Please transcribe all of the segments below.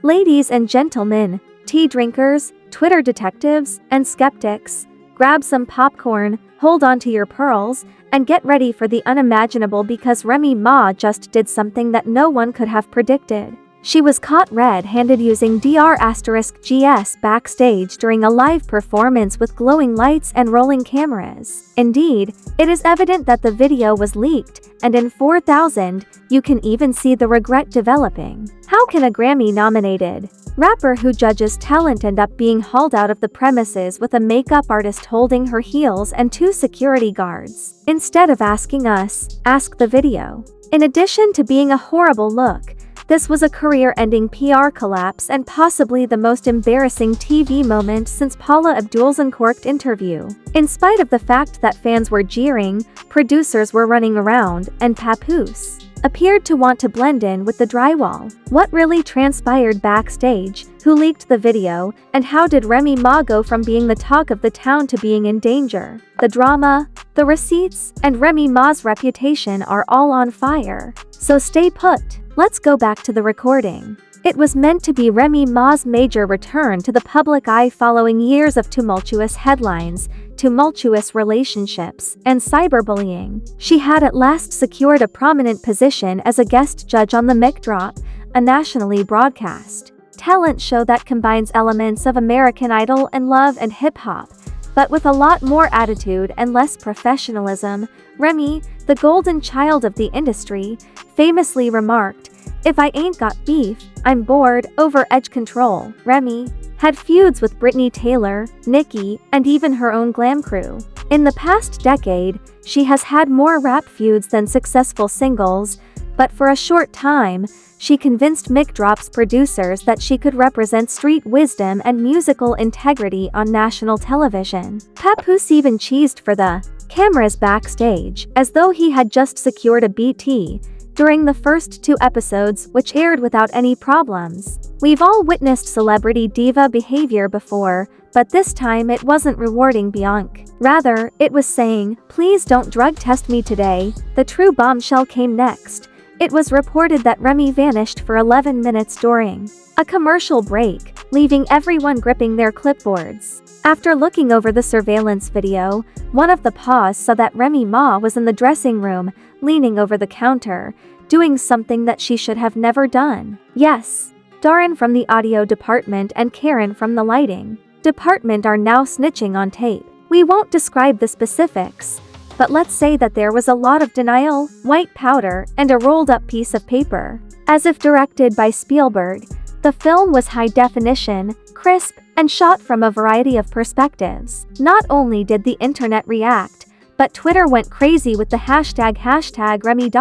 Ladies and gentlemen, tea drinkers, Twitter detectives, and skeptics, grab some popcorn, hold on to your pearls, and get ready for the unimaginable because Remy Ma just did something that no one could have predicted. She was caught red-handed using Dr*GS backstage during a live performance with glowing lights and rolling cameras. Indeed, it is evident that the video was leaked, and in 4000, you can even see the regret developing. How can a Grammy-nominated rapper who judges talent end up being hauled out of the premises with a makeup artist holding her heels and 2 security guards? Instead of asking us, ask the video. In addition to being a horrible look, this was a career-ending PR collapse and possibly the most embarrassing TV moment since Paula Abdul's uncorked interview. In spite of the fact that fans were jeering, producers were running around, and Papoose appeared to want to blend in with the drywall. What really transpired backstage, who leaked the video, and how did Remy Ma go from being the talk of the town to being in danger? The drama, the receipts, and Remy Ma's reputation are all on fire. So stay put. Let's go back to the recording. It was meant to be Remy Ma's major return to the public eye following years of tumultuous headlines, tumultuous relationships, and cyberbullying. She had at last secured a prominent position as a guest judge on The Mic Drop, a nationally broadcast talent show that combines elements of American Idol and Love and hip-hop, but with a lot more attitude and less professionalism. Remy, the golden child of the industry, famously remarked, "If I ain't got beef, I'm bored," over Edge Control. Remy had feuds with Brittany Taylor, Nicki, and even her own glam crew. In the past decade, she has had more rap feuds than successful singles, but for a short time, she convinced Mic Drop's producers that she could represent street wisdom and musical integrity on national television. Papoose even cheesed for the cameras backstage, as though he had just secured a BT during the first 2 episodes, which aired without any problems. We've all witnessed celebrity diva behavior before, but this time it wasn't rewarding Bianca. Rather, it was saying, "Please don't drug test me today." The true bombshell came next. It was reported that Remy vanished for 11 minutes during a commercial break, leaving everyone gripping their clipboards. After looking over the surveillance video, one of the paws saw that Remy Ma was in the dressing room, leaning over the counter, doing something that she should have never done. Yes, Darren from the audio department and Karen from the lighting department are now snitching on tape. We won't describe the specifics, but let's say that there was a lot of denial, white powder, and a rolled-up piece of paper. As if directed by Spielberg, the film was high definition, crisp, and shot from a variety of perspectives. Not only did the internet react, but Twitter went crazy with the hashtag Remy.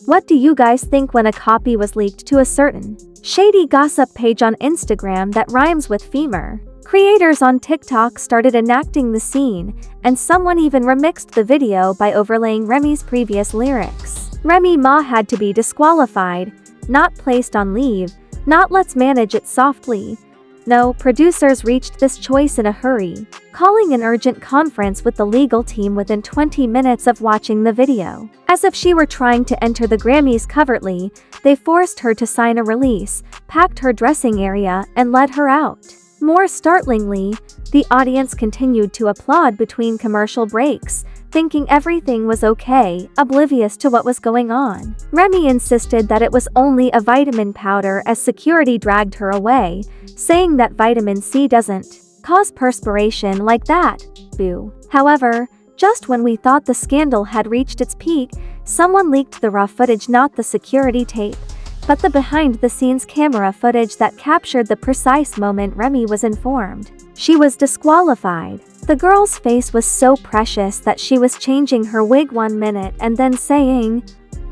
What do you guys think when a copy was leaked to a certain shady gossip page on Instagram that rhymes with femur? Creators on TikTok started enacting the scene, and someone even remixed the video by overlaying Remy's previous lyrics. Remy Ma had to be disqualified, not placed on leave, not let's manage it softly. No, producers reached this choice in a hurry, calling an urgent conference with the legal team within 20 minutes of watching the video. As if she were trying to enter the Grammys covertly, they forced her to sign a release, packed her dressing area, and let her out. More startlingly, the audience continued to applaud between commercial breaks, thinking everything was okay, oblivious to what was going on. Remy insisted that it was only a vitamin powder as security dragged her away, saying that vitamin C doesn't cause perspiration like that. Boo. However, just when we thought the scandal had reached its peak, someone leaked the raw footage, not the security tape, but the behind-the-scenes camera footage that captured the precise moment Remy was informed she was disqualified. The girl's face was so precious that she was changing her wig 1 minute and then saying,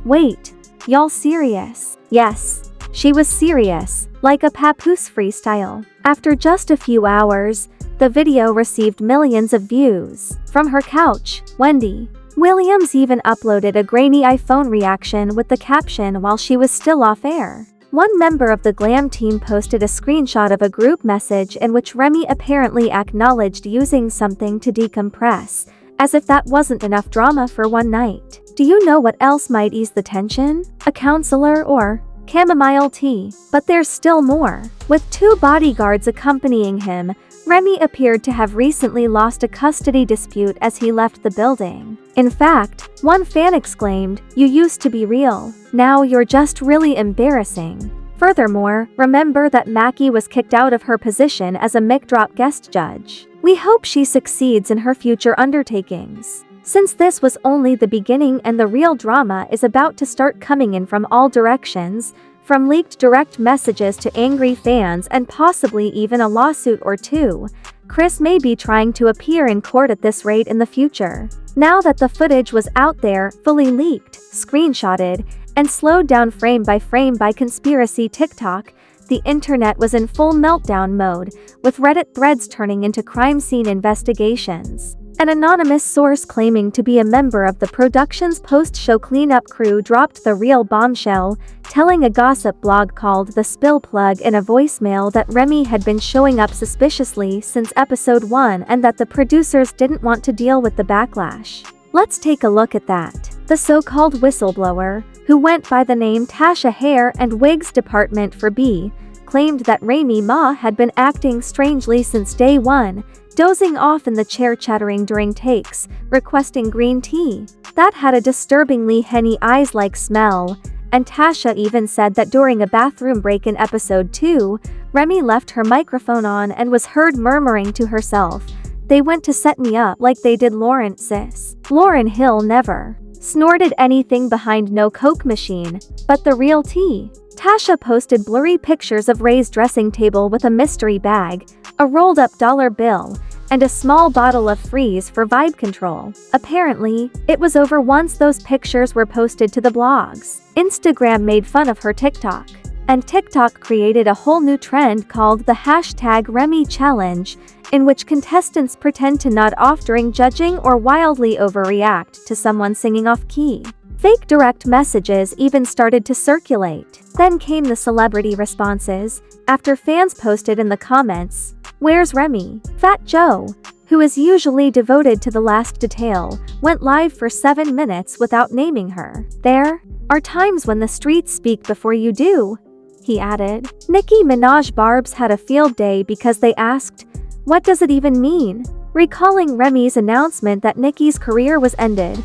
"Wait, y'all serious?" Yes, she was serious, like a Papoose freestyle. After just a few hours, the video received millions of views. From her couch, Wendy Williams even uploaded a grainy iPhone reaction with the caption while she was still off air. One member of the glam team posted a screenshot of a group message in which Remy apparently acknowledged using something to decompress, as if that wasn't enough drama for one night. Do you know what else might ease the tension? A counselor or chamomile tea. But there's still more. With 2 bodyguards accompanying him, Remy appeared to have recently lost a custody dispute as he left the building. In fact, one fan exclaimed, "You used to be real. Now you're just really embarrassing." Furthermore, remember that Mackie was kicked out of her position as a mic drop guest judge. We hope she succeeds in her future undertakings. Since this was only the beginning and the real drama is about to start coming in from all directions, from leaked direct messages to angry fans and possibly even a lawsuit or two, Kris may be trying to appear in court at this rate in the future. Now that the footage was out there, fully leaked, screenshotted, and slowed down frame by conspiracy TikTok, the internet was in full meltdown mode, with Reddit threads turning into crime scene investigations. An anonymous source claiming to be a member of the production's post-show cleanup crew dropped the real bombshell, telling a gossip blog called The Spill Plug in a voicemail that Remy had been showing up suspiciously since episode 1 and that the producers didn't want to deal with the backlash. Let's take a look at that. The so-called whistleblower, who went by the name Tasha Hair and Wigs Department for B, claimed that Remy Ma had been acting strangely since day 1, dozing off in the chair chattering during takes, requesting green tea. That had a disturbingly henny eyes-like smell, and Tasha even said that during a bathroom break in episode 2, Remy left her microphone on and was heard murmuring to herself, "They went to set me up like they did Lauren, sis." Lauryn Hill never snorted anything behind no Coke machine, but the real tea. Tasha posted blurry pictures of Ray's dressing table with a mystery bag, a rolled-up dollar bill, and a small bottle of Freeze for vibe control. Apparently, it was over once those pictures were posted to the blogs. Instagram made fun of her TikTok, and TikTok created a whole new trend called the hashtag Remy Challenge, in which contestants pretend to nod off during judging or wildly overreact to someone singing off-key. Fake direct messages even started to circulate. Then came the celebrity responses, after fans posted in the comments, "Where's Remy?" Fat Joe, who is usually devoted to the last detail, went live for 7 minutes without naming her. "There are times when the streets speak before you do," he added. Nicki Minaj Barbs had a field day because they asked, "What does it even mean?" Recalling Remy's announcement that Nicki's career was ended,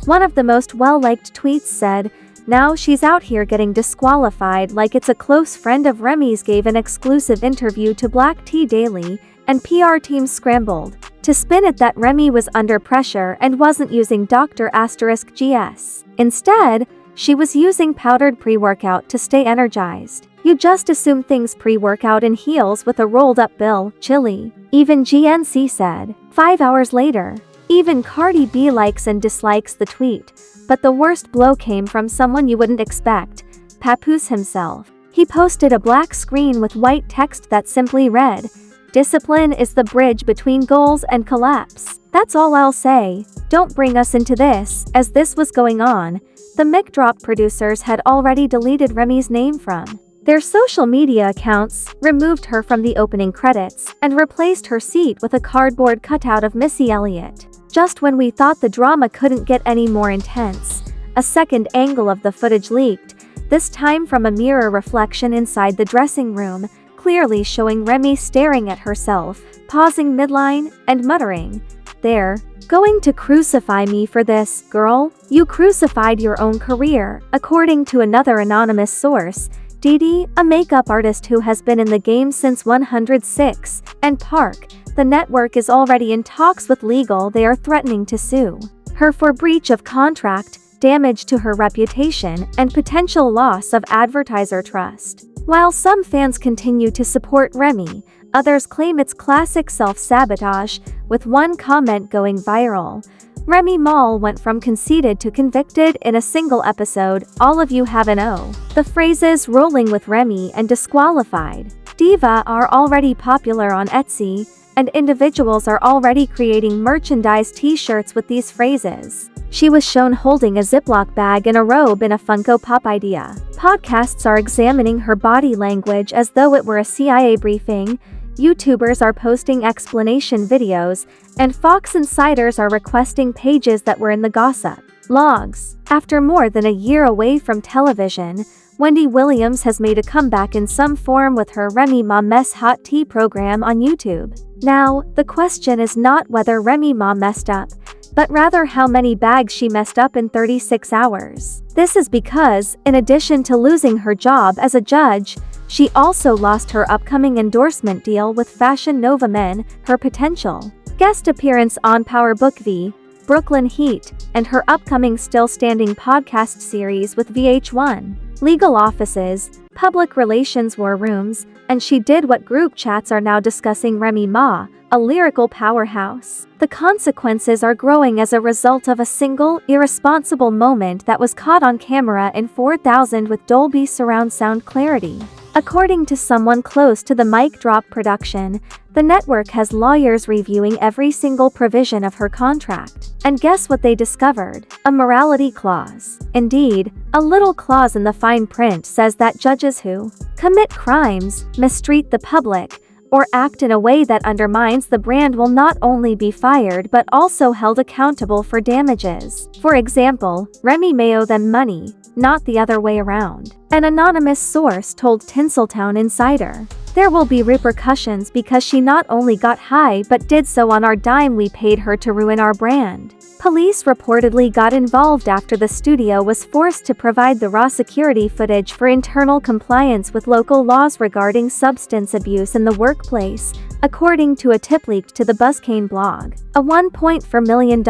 one of the most well-liked tweets said, "Now she's out here getting disqualified like it's a close friend of Remy's." Gave an exclusive interview to Black Tea Daily, and PR teams scrambled to spin it that Remy was under pressure and wasn't using Dr. *GS. Instead, she was using powdered pre-workout to stay energized. You just assume things pre-workout in heels with a rolled-up bill, chilly. Even GNC said. 5 hours later, even Cardi B likes and dislikes the tweet, but the worst blow came from someone you wouldn't expect, Papoose himself. He posted a black screen with white text that simply read, "Discipline is the bridge between goals and collapse." That's all I'll say. Don't bring us into this. As this was going on, the mic drop producers had already deleted Remy's name from their social media accounts, removed her from the opening credits, and replaced her seat with a cardboard cutout of Missy Elliott. Just when we thought the drama couldn't get any more intense, a second angle of the footage leaked, this time from a mirror reflection inside the dressing room, clearly showing Remy staring at herself, pausing midline, and muttering, "They're going to crucify me for this, girl. You crucified your own career." According to another anonymous source, Didi, a makeup artist who has been in the game since 106, and Park, the network is already in talks with legal. They are threatening to sue her for breach of contract, damage to her reputation, and potential loss of advertiser trust. While some fans continue to support Remy, others claim it's classic self-sabotage, with one comment going viral. Remy Ma went from conceited to convicted in a single episode. All of you have an O. The phrases "rolling with Remy" and "disqualified" diva are already popular on Etsy, and individuals are already creating merchandise t-shirts with these phrases. She was shown holding a Ziploc bag in a robe in a Funko Pop idea. Podcasts are examining her body language as though it were a CIA briefing. YouTubers are posting explanation videos, and Fox insiders are requesting pages that were in the gossip logs. After more than a year away from television, Wendy Williams has made a comeback in some form with her Remy Ma Mess Hot Tea program on YouTube. Now, the question is not whether Remy Ma messed up, but rather how many bags she messed up in 36 hours. This is because, in addition to losing her job as a judge, she also lost her upcoming endorsement deal with Fashion Nova Men, her potential guest appearance on Power Book V, Brooklyn Heat, and her upcoming Still Standing podcast series with VH1. Legal offices, public relations war rooms, and she did what group chats are now discussing Remy Ma, a lyrical powerhouse. The consequences are growing as a result of a single, irresponsible moment that was caught on camera in 4000 with Dolby surround sound clarity. According to someone close to the Mic Drop production, the network has lawyers reviewing every single provision of her contract. And guess what they discovered? A morality clause. Indeed, a little clause in the fine print says that judges who commit crimes, mistreat the public, or act in a way that undermines the brand will not only be fired but also held accountable for damages. For example, Remy may owe them money, not the other way around. An anonymous source told Tinseltown Insider, "There will be repercussions because she not only got high but did so on our dime. We paid her to ruin our brand." Police reportedly got involved after the studio was forced to provide the raw security footage for internal compliance with local laws regarding substance abuse in the workplace, according to a tip leaked to the Buzzcane blog. A $1.4 million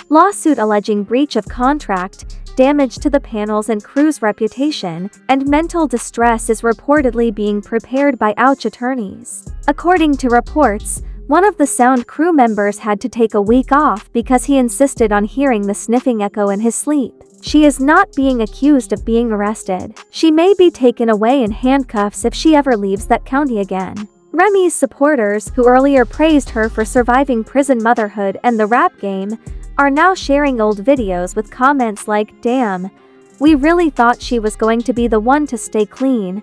lawsuit alleging breach of contract, damage to the panel's and crew's reputation, and mental distress is reportedly being prepared by Ouch attorneys. According to reports, one of the sound crew members had to take a week off because he insisted on hearing the sniffing echo in his sleep. She is not being accused of being arrested. She may be taken away in handcuffs if she ever leaves that county again. Remy's supporters, who earlier praised her for surviving prison motherhood and the rap game, are now sharing old videos with comments like, "Damn, we really thought she was going to be the one to stay clean.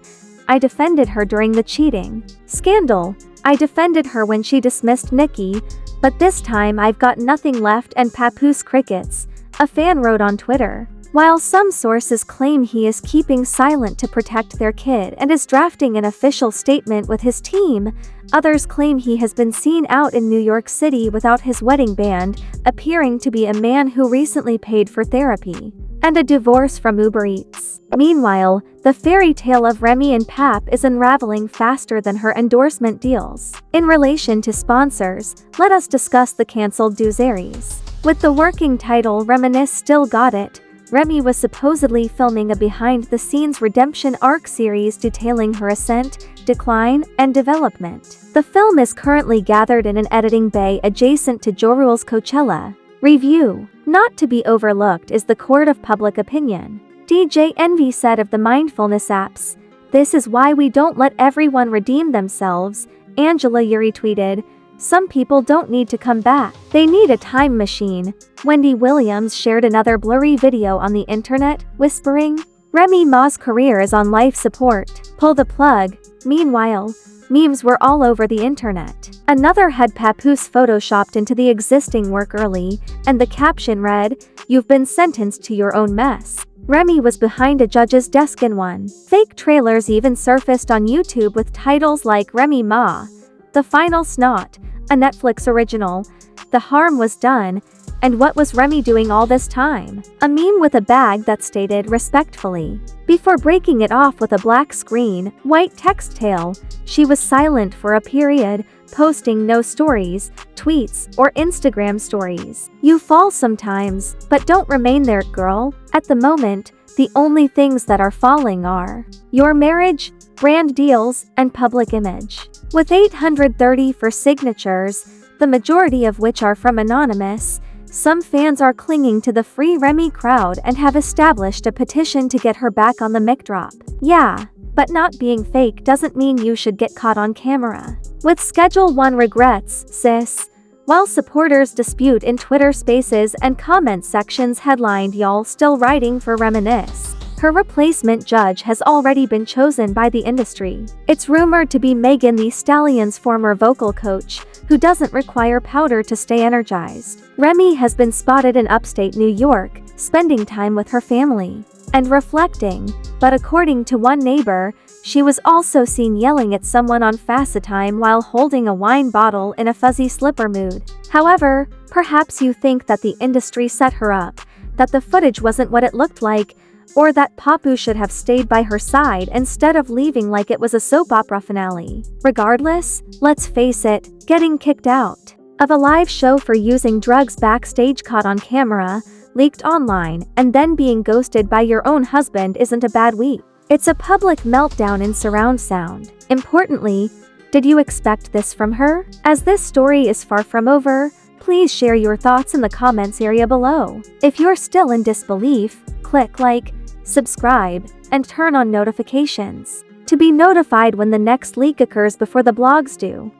I defended her during the cheating scandal. I defended her when she dismissed Nicki, but this time I've got nothing left and papoose crickets," a fan wrote on Twitter. While some sources claim he is keeping silent to protect their kid and is drafting an official statement with his team, others claim he has been seen out in New York City without his wedding band, appearing to be a man who recently paid for therapy and a divorce from Uber Eats. Meanwhile, the fairy tale of Remy and Pap is unraveling faster than her endorsement deals. In relation to sponsors, let us discuss the cancelled series. With the working title Reminisce Still Got It, Remy was supposedly filming a behind-the-scenes redemption arc series detailing her ascent, decline, and development. The film is currently gathered in an editing bay adjacent to Ja Rule's Coachella. Review. Not to be overlooked is the court of public opinion. DJ Envy said of the mindfulness apps, "This is why we don't let everyone redeem themselves." Angela Yuri tweeted, "Some people don't need to come back. They need a time machine." Wendy Williams shared another blurry video on the internet, whispering, "Remy Ma's career is on life support. Pull the plug." Meanwhile, memes were all over the internet. Another had papoose photoshopped into the existing work early, and the caption read, "You've been sentenced to your own mess." Remy was behind a judge's desk in one. Fake trailers even surfaced on YouTube with titles like Remy Ma, The Final Snot, a Netflix original, The Harm Was Done, and What Was Remy Doing All This Time? A meme with a bag that stated respectfully, before breaking it off with a black screen, white text tail, she was silent for a period, posting no stories, tweets, or Instagram stories. You fall sometimes, but don't remain there, girl. At the moment, the only things that are falling are your marriage, brand deals, and public image. With 834 signatures, the majority of which are from anonymous, some fans are clinging to the Free Remy crowd and have established a petition to get her back on the mic drop. Yeah, but not being fake doesn't mean you should get caught on camera. With Schedule 1 regrets, sis. While supporters dispute in Twitter Spaces and comment sections headlined "Y'all still writing for Reminisce," her replacement judge has already been chosen by the industry. It's rumored to be Megan Thee Stallion's former vocal coach, who doesn't require powder to stay energized. Remy has been spotted in upstate New York, spending time with her family. and reflecting, but according to one neighbor, she was also seen yelling at someone on FaceTime while holding a wine bottle in a fuzzy slipper mood. However, perhaps you think that the industry set her up, that the footage wasn't what it looked like, or that Papu should have stayed by her side instead of leaving like it was a soap opera finale. Regardless, let's face it, getting kicked out of a live show for using drugs backstage, caught on camera, leaked online, and then being ghosted by your own husband isn't a bad week. It's a public meltdown in surround sound. Importantly, did you expect this from her? As this story is far from over, please share your thoughts in the comments area below. If you're still in disbelief, click like, subscribe, and turn on notifications to be notified when the next leak occurs before the blogs do.